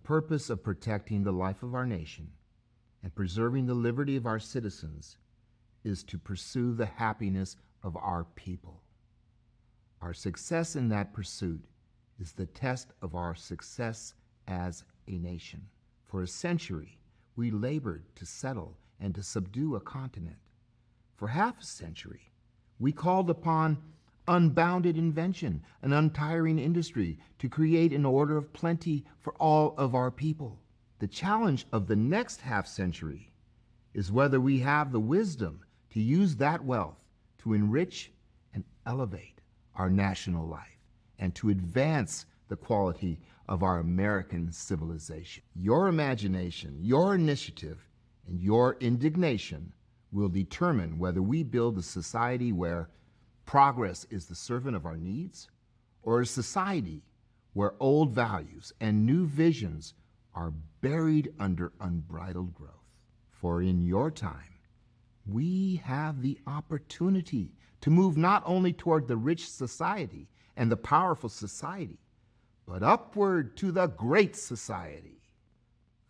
purpose of protecting the life of our nation and preserving the liberty of our citizens is to pursue the happiness of our people. Our success in that pursuit is the test of our success as a nation. For a century, we labored to settle and to subdue a continent. For half a century, we called upon unbounded invention, an untiring industry to create an order of plenty for all of our people. The challenge of the next half century is whether we have the wisdom to use that wealth to enrich and elevate our national life and to advance the quality of our American civilization. Your imagination, your initiative, and your indignation will determine whether we build a society where progress is the servant of our needs, or a society where old values and new visions are buried under unbridled growth. For in your time, we have the opportunity to move not only toward the rich society and the powerful society, but upward to the great society.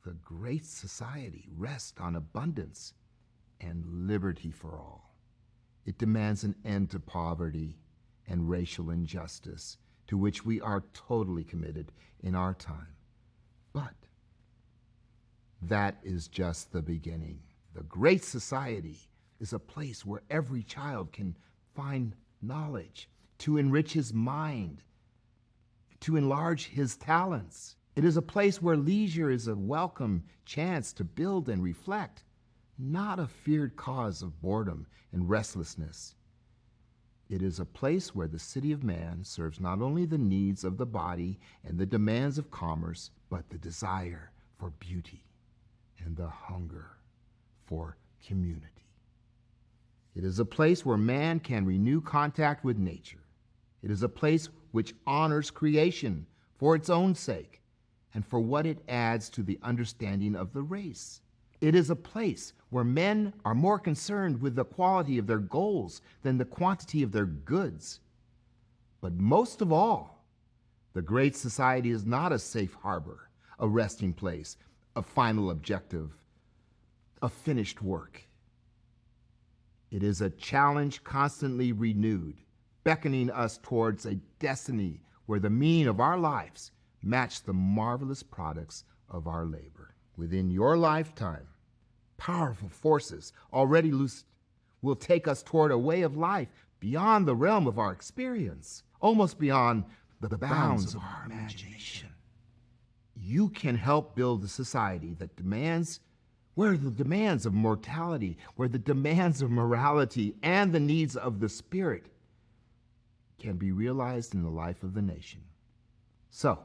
The great society rests on abundance and liberty for all. It demands an end to poverty and racial injustice, to which we are totally committed in our time. But that is just the beginning. The great society is a place where every child can find knowledge, to enrich his mind, to enlarge his talents. It is a place where leisure is a welcome chance to build and reflect, not a feared cause of boredom and restlessness. It is a place where the city of man serves not only the needs of the body and the demands of commerce, but the desire for beauty and the hunger for community. It is a place where man can renew contact with nature. It is a place which honors creation for its own sake and for what it adds to the understanding of the race. It is a place where men are more concerned with the quality of their goals than the quantity of their goods. But most of all, the great society is not a safe harbor, a resting place, a final objective, a finished work. It is a challenge constantly renewed, beckoning us towards a destiny where the meaning of our lives match the marvelous products of our labor. Within your lifetime, powerful forces already loosed will take us toward a way of life beyond the realm of our experience, almost beyond the bounds of our imagination. You can help build a society that demands where the demands of mortality, where the demands of morality and the needs of the spirit can be realized in the life of the nation. So,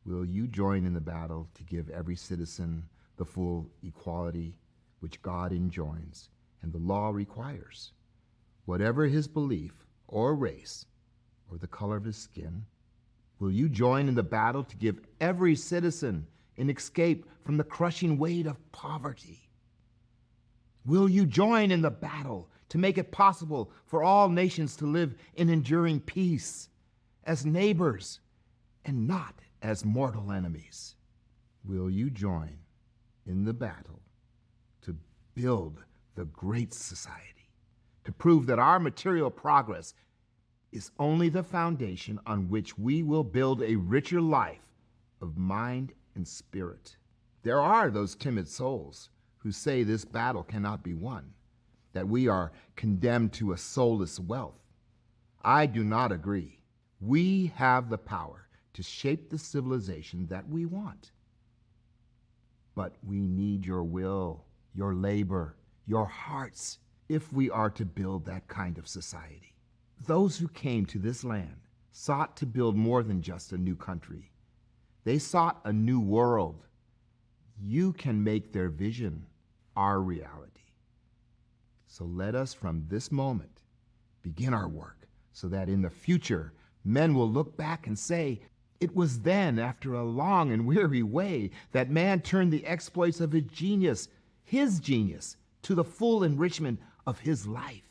will you join in the battle to give every citizen the full equality which God enjoins and the law requires, whatever his belief or race or the color of his skin? Will you join in the battle to give every citizen an escape from the crushing weight of poverty? Will you join in the battle to make it possible for all nations to live in enduring peace as neighbors and not as mortal enemies? Will you join in the battle to build the great society, to prove that our material progress is only the foundation on which we will build a richer life of mind and spirit? There are those timid souls who say this battle cannot be won, that we are condemned to a soulless wealth. I do not agree. We have the power to shape the civilization that we want. But we need your will, your labor, your hearts, if we are to build that kind of society. Those who came to this land sought to build more than just a new country. They sought a new world. You can make their vision our reality. So let us from this moment begin our work so that in the future men will look back and say, it was then, after a long and weary way, that man turned the exploits of his genius, to the full enrichment of his life.